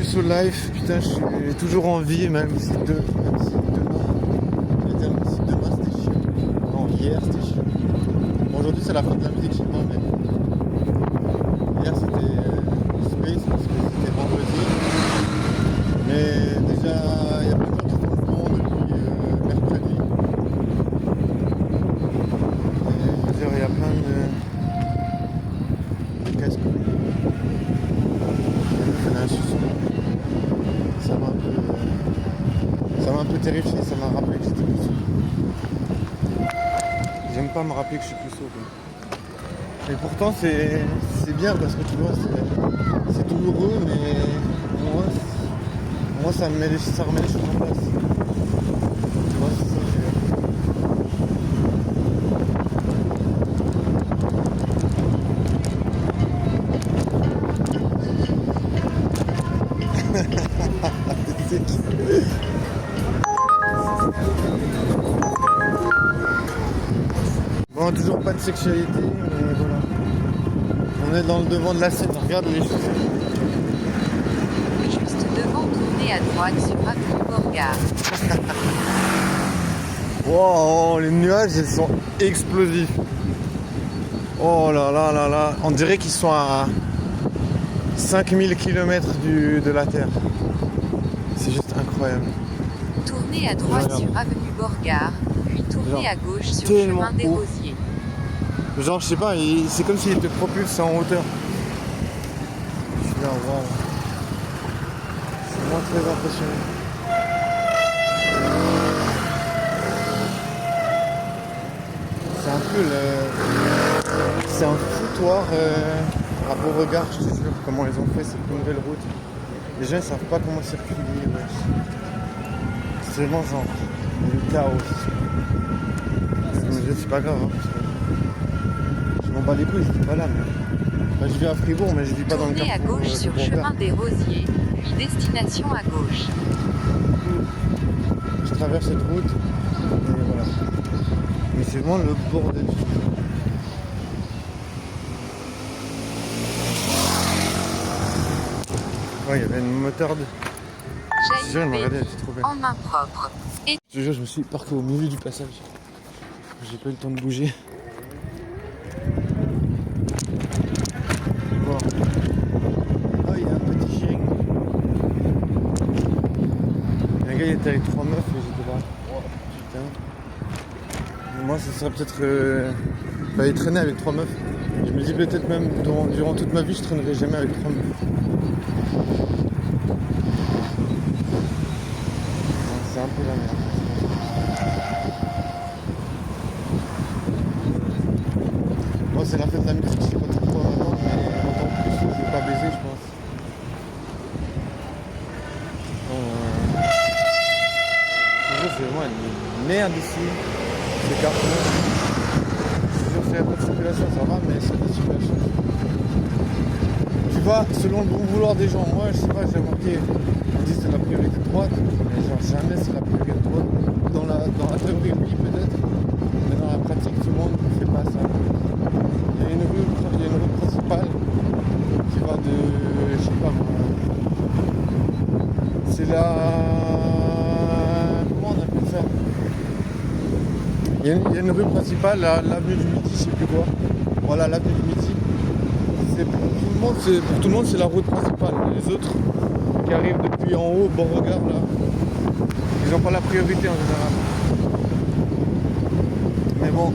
Puceau Life, putain, j'ai toujours envie, même si demain c'était chiant. Non, hier c'était chiant. Bon, aujourd'hui c'est la fin de la musique chez moi, mais hier c'était Space parce que c'était vendredi. Mais déjà, il y a plein de gens qui font le pont depuis mercredi. Et je veux dire, il y a plein de casse-couilles. Ça m'a un peu terrifié, ça m'a rappelé que j'étais puceau. J'aime pas me rappeler que je suis puceau. Et pourtant c'est bien parce que tu vois, c'est douloureux, mais moi ça remet les choses en place. Tu vois, c'est ça que je veux. Bon, toujours pas de sexualité, mais voilà. On est dans le devant de la scène, regarde les choses. Juste devant, tournez à droite sur Avenue Beauregard. Wow, les nuages, ils sont explosifs. Oh là là là là, on dirait qu'ils sont à 5000 km de la Terre. C'est juste incroyable. Tournez à droite sur Avenue Beauregard, puis tournez à gauche sur tellement Chemin des haut. Rosiers. Genre, je sais pas, c'est comme s'il te propulse en hauteur. Je suis là, waouh. C'est vraiment très impressionnant. C'est un peu c'est un foutoir à Beauregard, je te jure, comment ils ont fait cette nouvelle route. Les gens ils savent pas comment circuler, wesh. C'est vraiment genre le chaos. Mais c'est pas grave, hein, parce que je m'en bats les couilles, j'étais pas là, mais je vis à Fribourg, mais je vis pas dans le Tournez à carrefour gauche sur de Beauregard. Chemin des Rosiers, puis destination à gauche. Je traverse cette route et voilà. Mais c'est vraiment le bordel. Ouais, il y avait une motarde. Je te jure, elle m'a regardé, elle était trop belle. En main propre. Je te jure, je me suis parqué au milieu du passage. J'ai pas eu le temps de bouger. Bon. Oh, il y a un petit chien. Un gars, il était avec 3 meufs et j'étais là. Oh, putain. Moi, ça serait peut-être. Fallait traîner avec 3 meufs. Je me dis peut-être même durant toute ma vie, je traînerai jamais avec 3 meufs. C'est un peu la merde. Moi, c'est la fête de la musique, je sais pas trop quoi m'attendre, mais en tant que plus, je vais pas baiser, je pense. C'est vraiment une merde ici. C'est carton. Je te jure, s'il n'y a pas de circulation, ça va, mais s'il y a des circulations. Tu vois, selon le bon vouloir des gens, moi, je sais pas, j'ai remarqué, on dit que c'est la priorité de droite, mais genre jamais c'est la priorité de droite. Dans la théorie, oui, peut-être, mais dans la pratique, tout le monde ne fait pas ça. Il y a une rue principale qui va de, je sais pas moi, c'est la, comment on appelle ça? Il y a une rue principale, l'avenue du Midi, je sais plus quoi. Voilà, l'avenue du Midi. Pour tout le monde, c'est la route principale. Les autres qui arrivent depuis en haut, Beauregard, là, ils n'ont pas la priorité en général. Mais bon,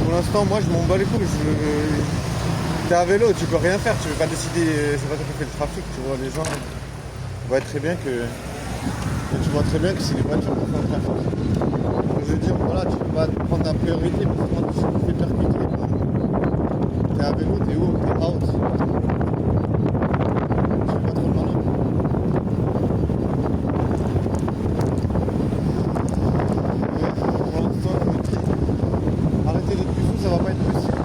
pour l'instant, moi, je m'en bats les couilles. T'es à vélo, tu peux rien faire. Tu peux pas décider, c'est pas toi qui fais le trafic. Tu vois, les gens voient très bien que tu vois très bien que c'est les voitures qui font le trafic. Je veux dire, voilà, tu peux pas prendre ta priorité parce que quand tu te fais percuter, t'es à vélo, t'es haut, t'es out. Tu fais pas trop le malin. Mais pour l'instant, je me dis, arrêter d'être plus fou, ça va pas être possible.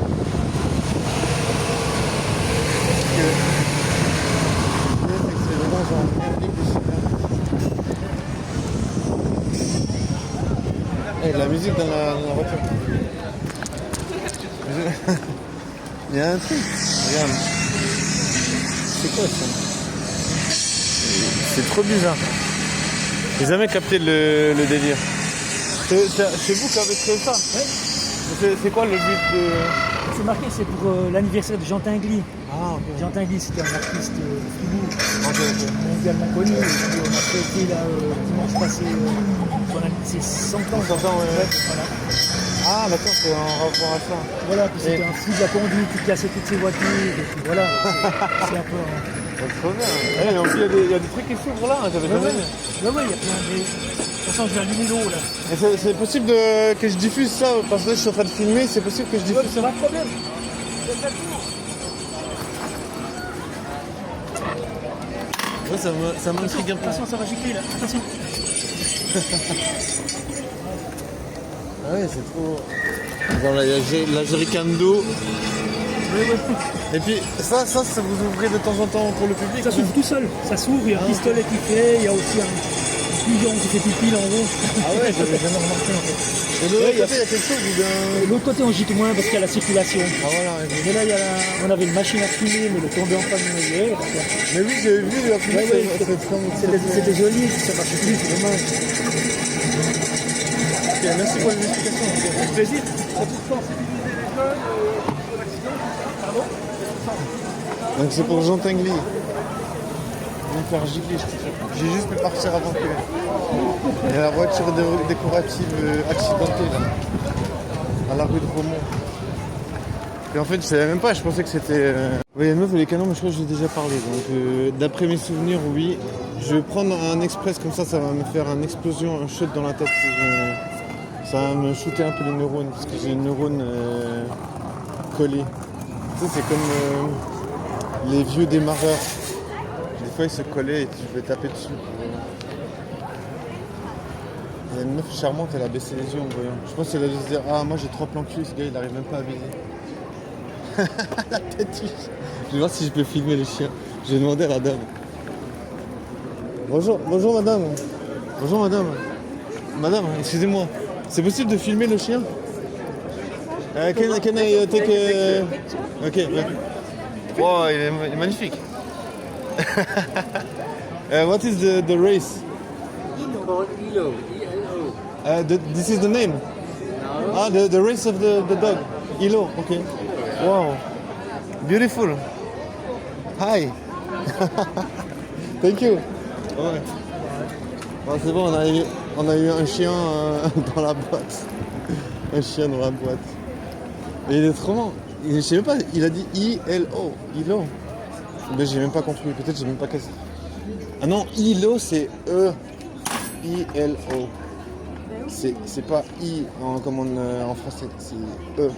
Parce que c'est vraiment genre merdique des super. Et de la musique dans la voiture. Il y a un truc. Regarde. C'est quoi ça? C'est trop bizarre. J'ai jamais capté le délire. C'est vous qui avez créé ça? C'est quoi le but de... C'est marqué, c'est pour l'anniversaire de Jean Tinguely. Ah, ok. Jean Tinguely, c'était un artiste Fribourg, Ok. mondialement connu. Et on a fêté là, dimanche passé ses 100 ans. 100 ans, ouais. Voilà. Ah, d'accord, c'est en rapport à ça. Voilà, puis c'était un fou de la conduite qui cassait toutes ses voitures. Et puis voilà, c'est un peu... C'est trop bien. Eh, en plus, il y a des trucs qui s'ouvrent là, j'avais jamais vu. Ouais, il y a plein de... De toute façon, je viens du l'eau là. Et c'est possible que je diffuse ça, parce que là, je suis en train de filmer, c'est possible que je diffuse ça? Pas de problème. Ouais, ça m'intrigue un peu. Attention, ça va gicler là. Attention. Ah ouais, c'est trop... Genre là, il y a la jerrycan d'eau. Et puis, ça vous ouvrez de temps en temps pour le public? Ça s'ouvre tout seul. Ça s'ouvre, il y a un pistolet qui fait, il y a aussi un pigeon qui fait pipi là en haut. Ah ouais, j'avais jamais remarqué en fait. Et de l'autre côté, il y a quelque chose ou bien... Et de l'autre côté, on gicle moins parce qu'il y a la circulation. Ah voilà. Mais là, on avait une machine à fumer, mais le tombé en panne hier. Mais oui, j'ai vu la fumée, C'était joli, ça marche plus, c'est dommage. Ok, merci pour les explications. Avec plaisir. Donc c'est pour Jean Tinguely. Je vais me faire gicler, j'ai juste pu partir avant que... Il y a la voiture décorative accidentée là, à la rue de Romont. Et en fait je savais même pas, je pensais que c'était... Oui, il y a une meuf et les canons, mais je crois que j'ai déjà parlé. Donc d'après mes souvenirs, oui. Je vais prendre un express comme ça va me faire une explosion, un shot dans la tête. Ça va me shooter un peu les neurones, parce que j'ai les neurones collés. Tu sais, c'est comme les vieux démarreurs. Des fois ils se collaient et tu peux taper dessus. Il y a une meuf charmante, elle a baissé les yeux en me voyant. Je pense qu'elle a dû se dire, ah moi j'ai 3 plans cul, ce gars il arrive même pas à viser. La tête. Je vais voir si je peux filmer le chien. Je vais demander à la dame. Bonjour madame. Bonjour madame. Madame, excusez-moi. C'est possible de filmer le chien? Can I take Ok. Wow, il est magnifique. What is the race? Ilo. E-L-O. This is the name? No. Ah, the race of the dog. Ilo, ok. Wow. Beautiful. Hi. Thank you. Ouais. Bon, c'est bon, on a eu un chien dans la boîte. Un chien dans la boîte. Et il est trop marrant. Je sais même pas, il a dit I-L-O. Ilo. Mais j'ai même pas compris. Peut-être j'ai même pas cassé. Ah non, Ilo c'est E. I-L-O. C'est pas I comme en français, c'est E.